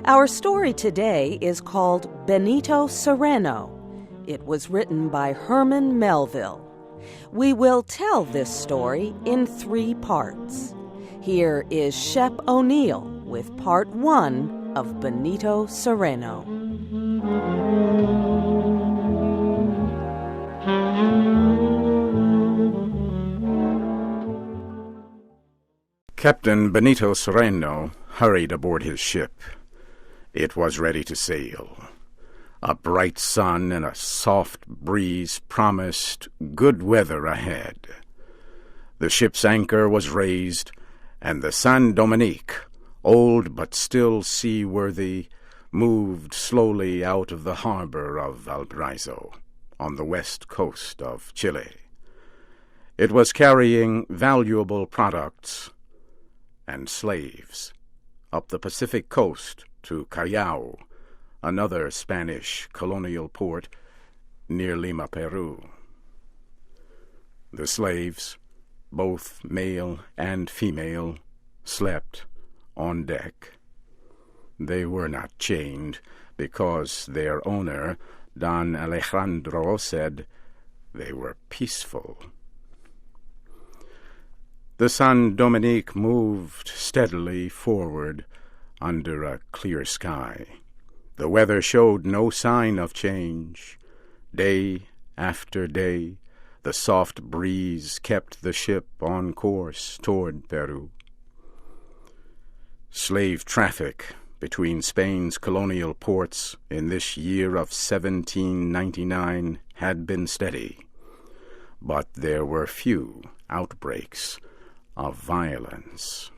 Our story today is called Benito Cereno. It was written by Herman Melville. We will tell this story in 3 parts. Here is Shep O'Neill with Part 1 of Benito Cereno. Captain Benito Cereno hurried aboard his ship. It was ready to sail. A bright sun and a soft breeze promised good weather ahead. The ship's anchor was raised, and the San Dominique, old but still seaworthy, moved slowly out of the harbor of Valparaiso, on the west coast of Chile. It was carrying valuable products and slaves up the Pacific coast to Callao, another Spanish colonial port near Lima, Peru. The slaves, both male and female, slept on deck. They were not chained because their owner, Don Alejandro, said they were peaceful. The San Dominique moved steadily forward under a clear sky. The weather showed no sign of change. Day after day, the soft breeze kept the ship on course toward Peru. Slave traffic between Spain's colonial ports in this year of 1799 had been steady, but there were few outbreaks of violence.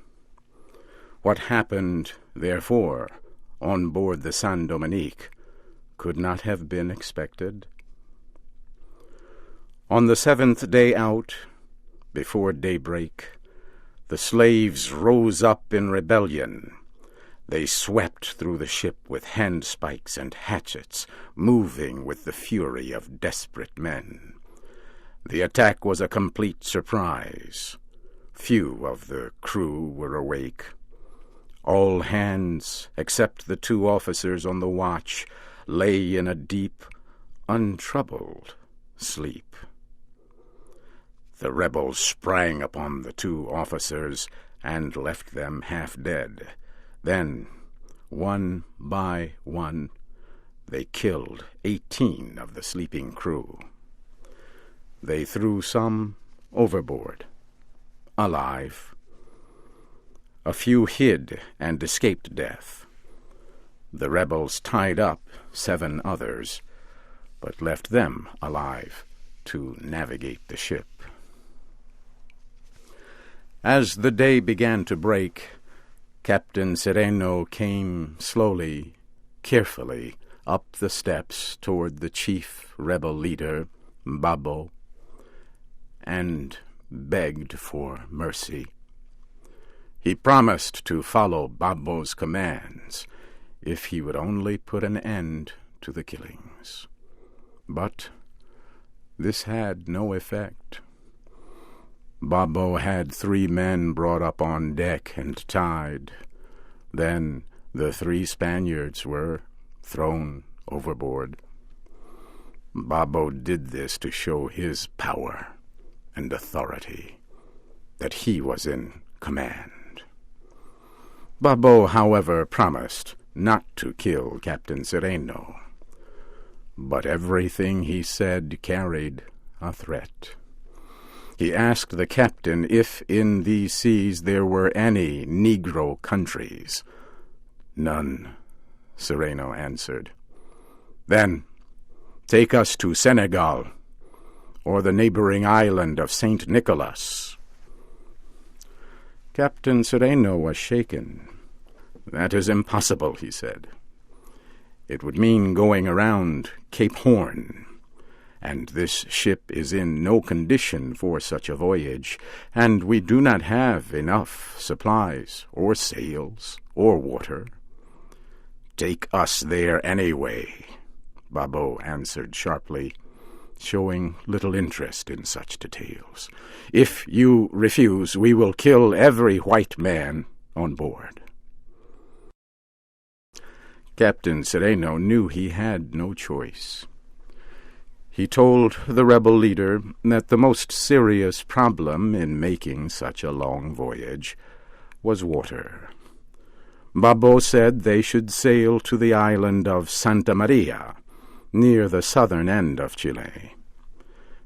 What happened, therefore, on board the San Dominique could not have been expected. On the 7th day out, before daybreak, the slaves rose up in rebellion. They swept through the ship with handspikes and hatchets, moving with the fury of desperate men. The attack was a complete surprise. Few of the crew were awake. All hands, except the 2 officers on the watch, lay in a deep, untroubled sleep. The rebels sprang upon the 2 officers and left them half dead. Then, one by one, they killed 18 of the sleeping crew. They threw some overboard, alive. A few hid and escaped death. The rebels tied up 7 others, but left them alive to navigate the ship. As the day began to break, Captain Cereno came slowly, carefully, up the steps toward the chief rebel leader, Babo, and begged for mercy. He promised to follow Babo's commands if he would only put an end to the killings. But this had no effect. Babo had 3 men brought up on deck and tied. Then the 3 Spaniards were thrown overboard. Babo did this to show his power and authority, that he was in command. Babo, however, promised not to kill Captain Cereno, but everything he said carried a threat. He asked the captain if in these seas there were any Negro countries. None, Cereno answered. Then take us to Senegal, or the neighboring island of St. Nicholas. Captain Cereno was shaken. That is impossible, he said. It would mean going around Cape Horn, and this ship is in no condition for such a voyage, and we do not have enough supplies, or sails, or water. Take us there anyway, Babo answered sharply, showing little interest in such details. If you refuse, we will kill every white man on board. Captain Cereno knew he had no choice. He told the rebel leader that the most serious problem in making such a long voyage was water. Babo said they should sail to the island of Santa Maria, near the southern end of Chile.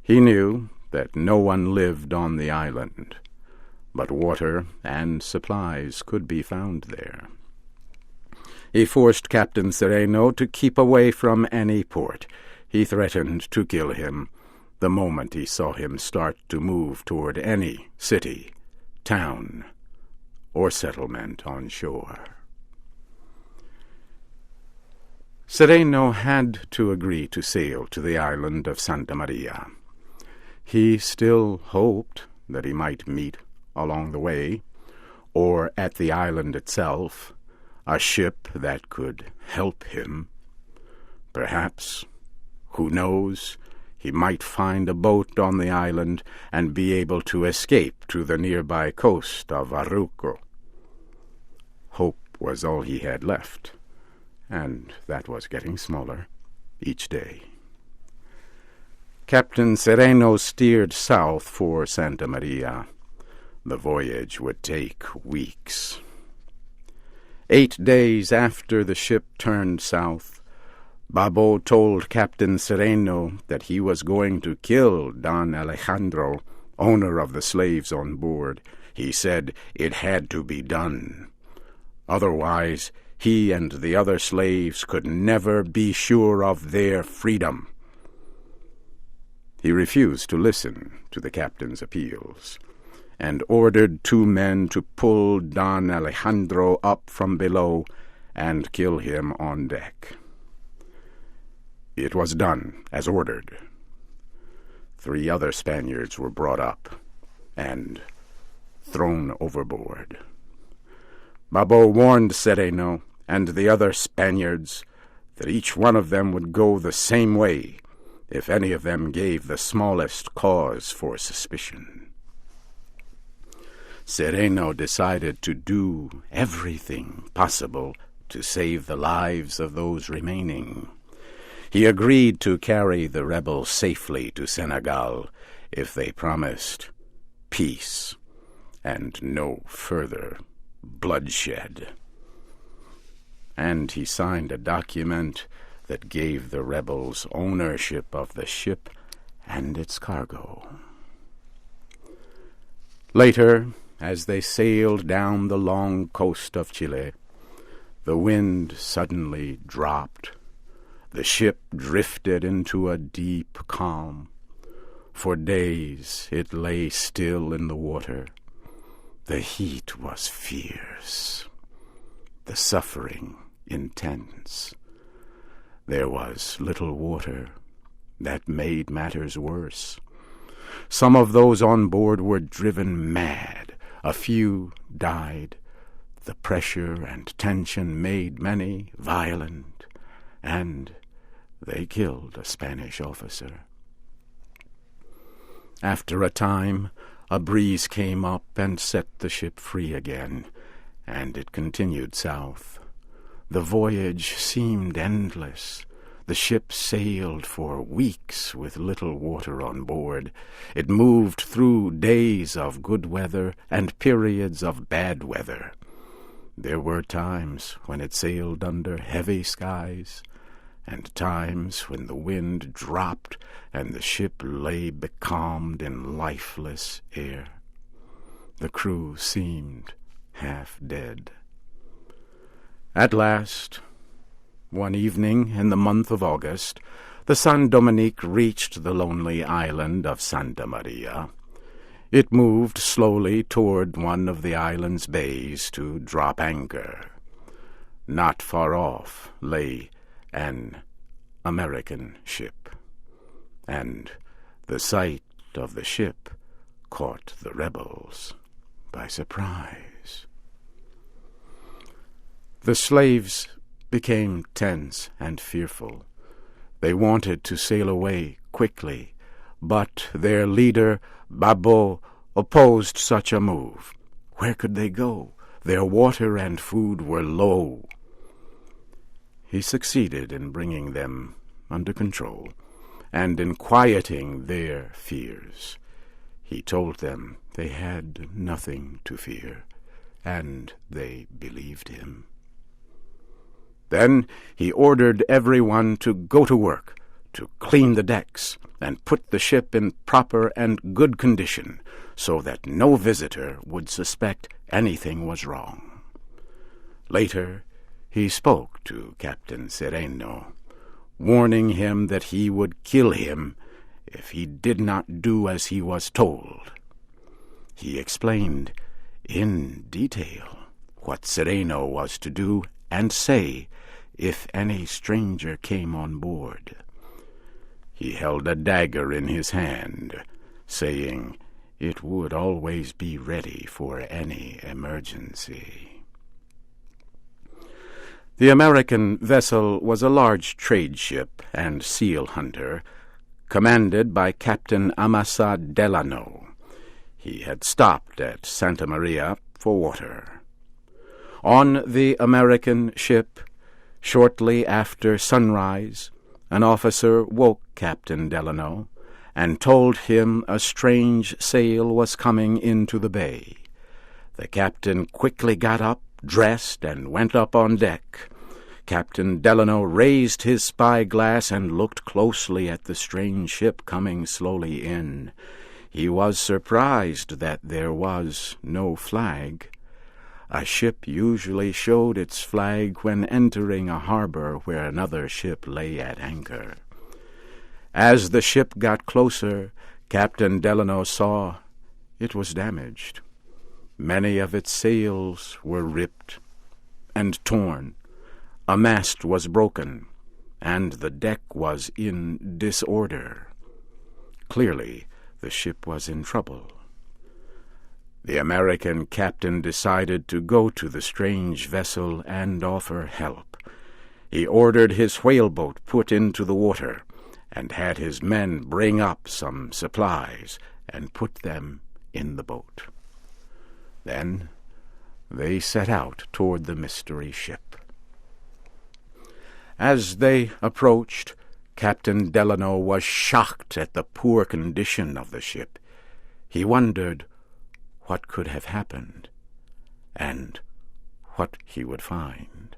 He knew that no one lived on the island, but water and supplies could be found there. He forced Captain Cereno to keep away from any port. He threatened to kill him the moment he saw him start to move toward any city, town, or settlement on shore. Cereno had to agree to sail to the island of Santa Maria. He still hoped that he might meet along the way, or at the island itself, a ship that could help him. Perhaps, who knows, he might find a boat on the island and be able to escape to the nearby coast of Arauco. Hope was all he had left, and that was getting smaller each day. Captain Cereno steered south for Santa Maria. The voyage would take weeks. 8 days after the ship turned south, Babo told Captain Cereno that he was going to kill Don Alejandro, owner of the slaves on board. He said it had to be done. Otherwise, he and the other slaves could never be sure of their freedom. He refused to listen to the captain's appeals, and ordered 2 men to pull Don Alejandro up from below and kill him on deck. It was done as ordered. 3 other Spaniards were brought up and thrown overboard. Babo warned Cereno and the other Spaniards that each one of them would go the same way if any of them gave the smallest cause for suspicion. Cereno decided to do everything possible to save the lives of those remaining. He agreed to carry the rebels safely to Senegal if they promised peace and no further bloodshed. And he signed a document that gave the rebels ownership of the ship and its cargo. Later, as they sailed down the long coast of Chile, the wind suddenly dropped. The ship drifted into a deep calm. For days it lay still in the water. The heat was fierce, the suffering intense. There was little water. That made matters worse. Some of those on board were driven mad. A few died. The pressure and tension made many violent, and they killed a Spanish officer. After a time, a breeze came up and set the ship free again, and it continued south. The voyage seemed endless. The ship sailed for weeks with little water on board. It moved through days of good weather and periods of bad weather. There were times when it sailed under heavy skies, and times when the wind dropped and the ship lay becalmed in lifeless air. The crew seemed half dead. At last, one evening in the month of August, the San Dominique reached the lonely island of Santa Maria. It moved slowly toward one of the island's bays to drop anchor. Not far off lay an American ship, and the sight of the ship caught the rebels by surprise. The slaves became tense and fearful. They wanted to sail away quickly, but their leader, Babo, opposed such a move. Where could they go? Their water and food were low. he succeeded in bringing them under control and in quieting their fears. He told them they had nothing to fear, and they believed him. Then he ordered everyone to go to work, to clean the decks, and put the ship in proper and good condition, so that no visitor would suspect anything was wrong. Later, he spoke to Captain Cereno, warning him that he would kill him if he did not do as he was told. He explained in detail what Cereno was to do and say if any stranger came on board. He held a dagger in his hand, saying it would always be ready for any emergency. The American vessel was a large trade ship and seal hunter, commanded by Captain Amasa Delano. He had stopped at Santa Maria for water. On the American ship, shortly after sunrise, an officer woke Captain Delano and told him a strange sail was coming into the bay. The captain quickly got up, dressed, and went up on deck. Captain Delano raised his spyglass and looked closely at the strange ship coming slowly in. He was surprised that there was no flag. A ship usually showed its flag when entering a harbor where another ship lay at anchor. As the ship got closer, Captain Delano saw it was damaged. Many of its sails were ripped and torn. A mast was broken, and the deck was in disorder. Clearly, the ship was in trouble. The American captain decided to go to the strange vessel and offer help. He ordered his whaleboat put into the water and had his men bring up some supplies and put them in the boat. Then they set out toward the mystery ship. As they approached, Captain Delano was shocked at the poor condition of the ship. He wondered what could have happened and what he would find.